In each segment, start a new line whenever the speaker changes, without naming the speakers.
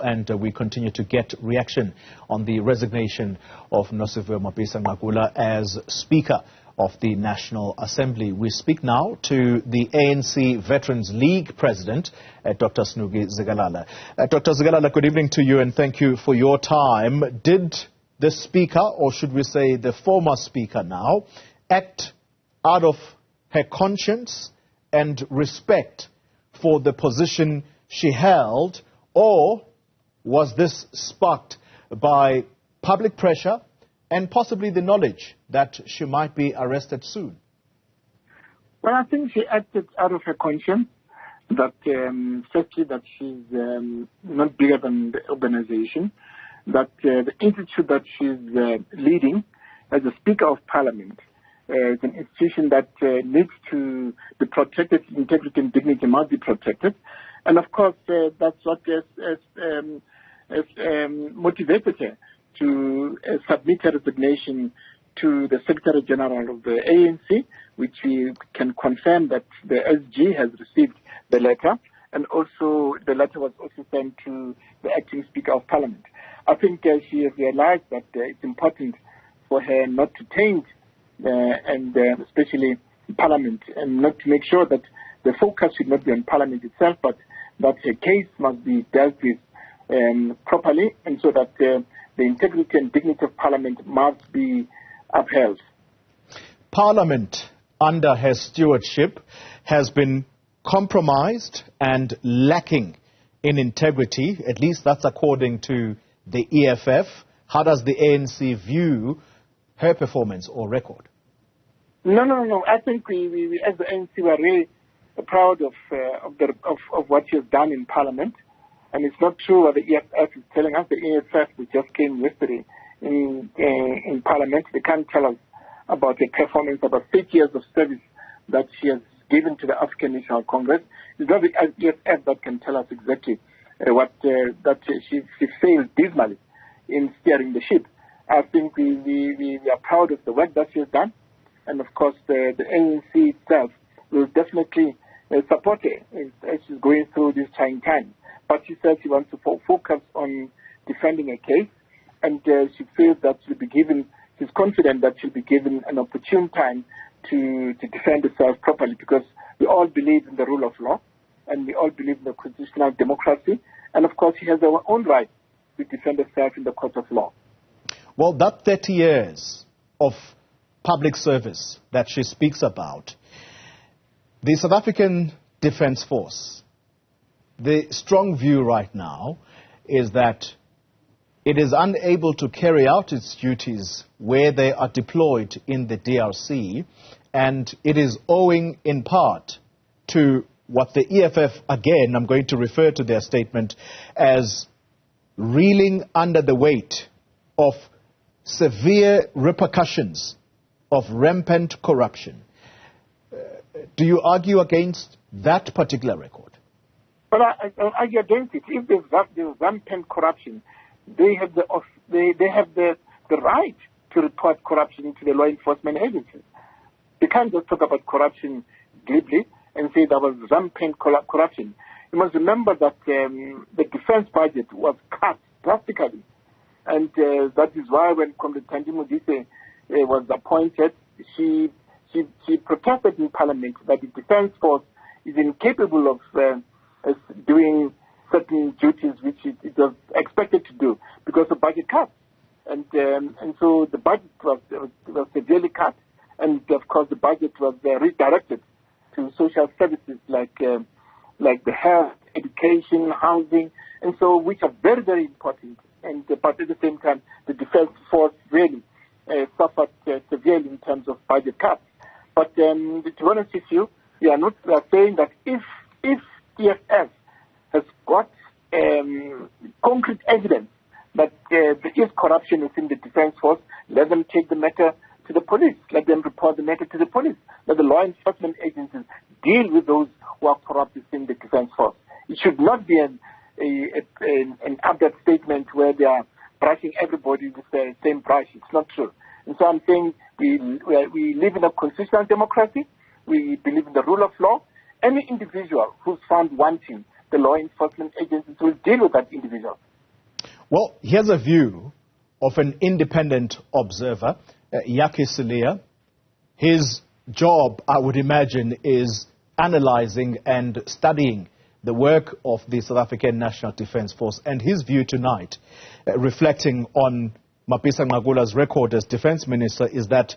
and we continue to get reaction on the resignation of Nosiviwe Mapisa-Nqakula as Speaker of the National Assembly. We speak now to the ANC Veterans League President, Dr. Snuki Zikalala. Dr. Zikalala, good evening to you and thank you for your time. Did the Speaker, or should we say the former Speaker now, act out of her conscience and respect for the position she held, or was this sparked by public pressure and possibly the knowledge that she might be arrested soon?
Well, I think she acted out of her conscience, that firstly that she's not bigger than the organization, that the institute that she's leading as a Speaker of Parliament is an institution that needs to be protected, integrity and dignity must be protected. And of course, that's what has motivated her to submit her resignation to the Secretary General of the ANC, which we can confirm that the SG has received the letter, and also the letter was also sent to the acting Speaker of Parliament. I think she has realized that it's important for her not to taint and especially Parliament, and not to make sure that the focus should not be on Parliament itself, but that her case must be dealt with properly, and so that the integrity and dignity of Parliament must be upheld.
Parliament, under her stewardship, has been compromised and lacking in integrity. At least that's according to the EFF. How does the ANC view her performance or record?
No. I think we as the ANC, were really proud of what she has done in Parliament. And it's not true what the EFF is telling us. The EFF, which just came yesterday in Parliament, they can't tell us about her performance, about 30 years of service that she has given to the African National Congress. It's not the EFF that can tell us exactly that she failed dismally in steering the ship. I think we are proud of the work that she has done. And of course, the ANC itself will definitely support her as she's going through this trying time. But she says she wants to focus on defending her case, and she feels that she's confident that she'll be given an opportune time to defend herself properly, because we all believe in the rule of law, and we all believe in the constitutional democracy, and of course she has her own right to defend herself in the court of law.
Well, that 30 years of public service that she speaks about, the South African Defence Force, the strong view right now is that it is unable to carry out its duties where they are deployed in the DRC, and it is owing in part to what the EFF, again, I'm going to refer to their statement as reeling under the weight of severe repercussions of rampant corruption. Do you argue against that particular record?
But I argue against it. If there's rampant corruption, they have the right to report corruption to the law enforcement agencies. They can't just talk about corruption glibly and say there was rampant corruption. You must remember that the defense budget was cut drastically, and that is why when Comrade Tandile Modise was appointed, she protested in Parliament that the defense force is incapable of doing certain duties which it was expected to do because of budget cuts, and so the budget was severely cut, and of course the budget was redirected to social services like the health, education, housing, and so which are very, very important. And but at the same time, the defense force really suffered severely in terms of budget cuts. But to be honest with you, we are saying that if EFF has got concrete evidence that there is corruption within the defense force, let them take the matter to the police. Let them report the matter to the police. Let the law enforcement agencies deal with those who are corrupt within the defense force. It should not be an abject statement where they are brushing everybody with the same brush. It's not true. And so I'm saying we live in a constitutional democracy. We believe in the rule of law. Any individual who's found wanting, the law enforcement agencies will deal with that individual.
Well, here's a view of an independent observer, Yaki Silia. His job, I would imagine, is analyzing and studying the work of the South African National Defence Force, and his view tonight, reflecting on Mapisa-Nqakula's record as Defence Minister, is that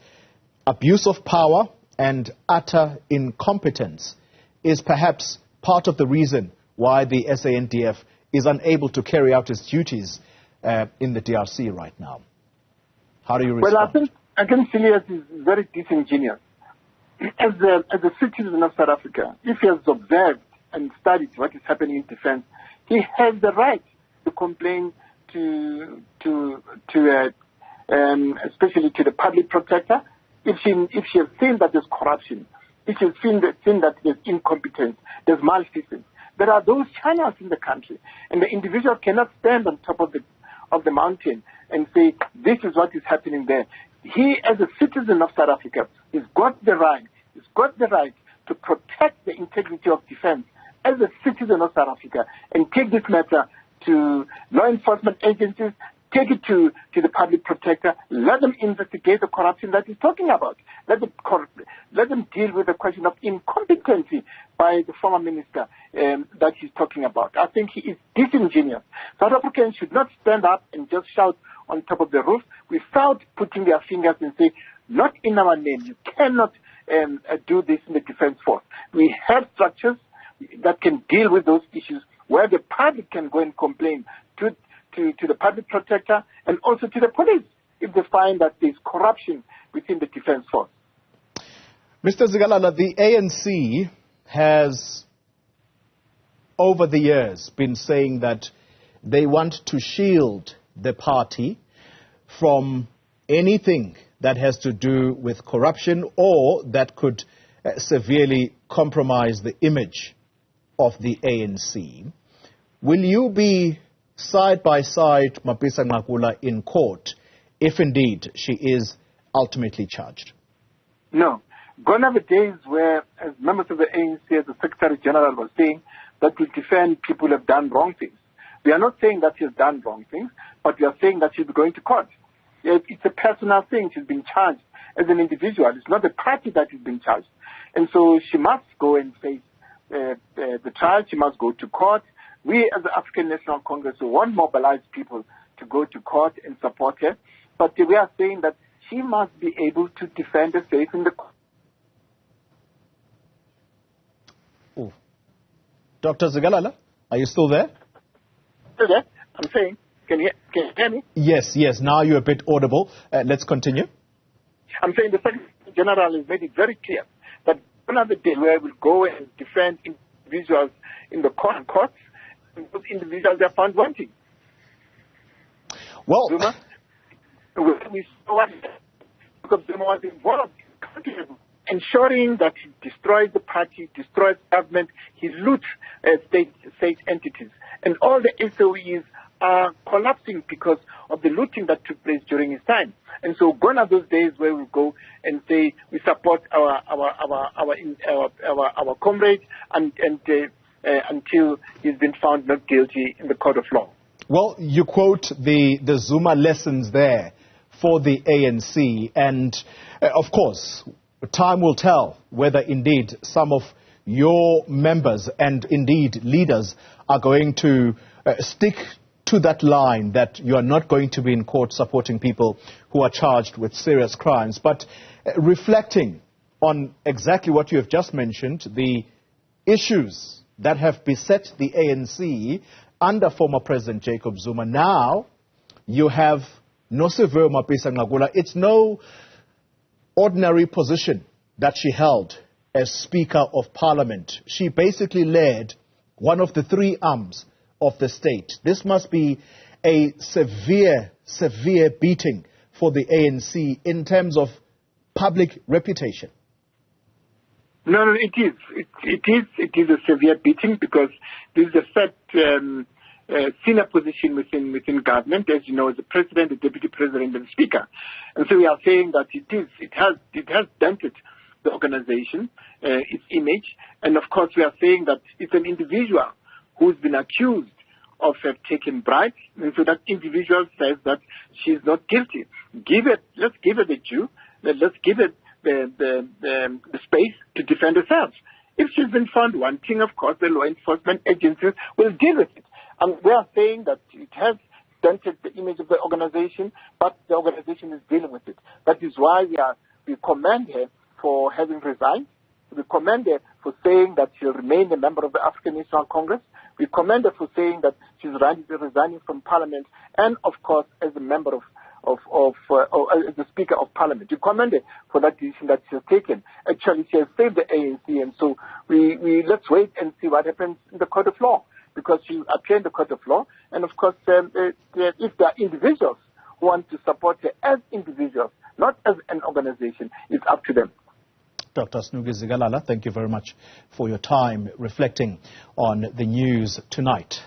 abuse of power and utter incompetence is perhaps part of the reason why the SANDF is unable to carry out its duties in the DRC right now. How do you respond?
Well, I think Silias is very disingenuous. As a citizen of South Africa, if he has observed and studied what is happening in defense, he has the right to complain especially to the public protector, if she has seen that there's corruption, if she has seen that there's incompetence, there's malfeasance. There are those channels in the country, and the individual cannot stand on top of the mountain and say, this is what is happening there. He, as a citizen of South Africa, has got the right to protect the integrity of defense as a citizen of South Africa and take this matter to law enforcement agencies, take it to the public protector, let them investigate the corruption that he's talking about. Let them deal with the question of incompetency by the former minister that he's talking about. I think he is disingenuous. South Africans should not stand up and just shout on top of the roof without putting their fingers and say, not in our name. You cannot do this in the defense force. We have structures that can deal with those issues where the public can go and complain to the public protector and also to the police if they find that there's corruption within the defense force.
Mr. Zikalala, the ANC has over the years been saying that they want to shield the party from anything that has to do with corruption or that could severely compromise the image of the ANC. Will you be side by side Mapisa-Nqakula in court if indeed she is ultimately charged?
No. Gone are the days where, as members of the ANC, as the Secretary General was saying, that we defend people who have done wrong things. We are not saying that she has done wrong things, but we are saying that she'll be going to court. It's a personal thing. She's been charged as an individual. It's not the party that is being charged. And so she must go and face the trial. She must go to court. We, as the African National Congress, won't mobilize people to go to court and support her. But we are saying that she must be able to defend herself in the court.
Oh. Dr. Zikalala, are you still there?
Still there. I'm saying, can you hear me?
Yes. Now you're a bit audible. Let's continue.
I'm saying the Secretary General has made it very clear that another day where we'll go and defend individuals in the courts, and those individuals are found wanting.
Well,
Zuma, we saw what because Zuma was involved in ensuring that he destroys the party, destroys government, he loots state entities. And all the SOEs are collapsing because of the looting that took place during his time. And so gone are those days where we go and say we support our comrade until he's been found not guilty in the court of law.
Well, you quote the Zuma lessons there for the ANC, and of course, time will tell whether indeed some of your members and indeed leaders are going to stick to that line that you are not going to be in court supporting people who are charged with serious crimes. But reflecting on exactly what you have just mentioned, the issues that have beset the ANC under former President Jacob Zuma, now you have Nosiviwe Mapisa-Nqakula. It's no ordinary position that she held as Speaker of Parliament. She basically led one of the three arms of the state. This must be a severe beating for the ANC in terms of public reputation.
No, it is. It is a severe beating because this is a set senior position within government, as you know, as the president, the deputy president, and the speaker. And so we are saying that it has dented the organization, its image, and of course we are saying that it's an individual who's been accused of taking bribes, and so that individual says that she's not guilty. Let's give it the due. Let's give it the space to defend herself. If she's been found wanting, of course, the law enforcement agencies will deal with it. And we are saying that it has dented the image of the organization, but the organization is dealing with it. That is why we commend her for having resigned. We commend her for saying that she'll remain a member of the African National Congress. We commend her for saying that she's resigning from Parliament, and of course, as a member as the Speaker of Parliament. We commend her for that decision that she has taken. Actually, she has saved the ANC, and so let's wait and see what happens in the court of law, because she appeared in the court of law, and of course, if there are individuals who want to support her as individuals, not as an organization, it's up to them.
Dr. Snuki Zikalala, thank you very much for your time reflecting on the news tonight.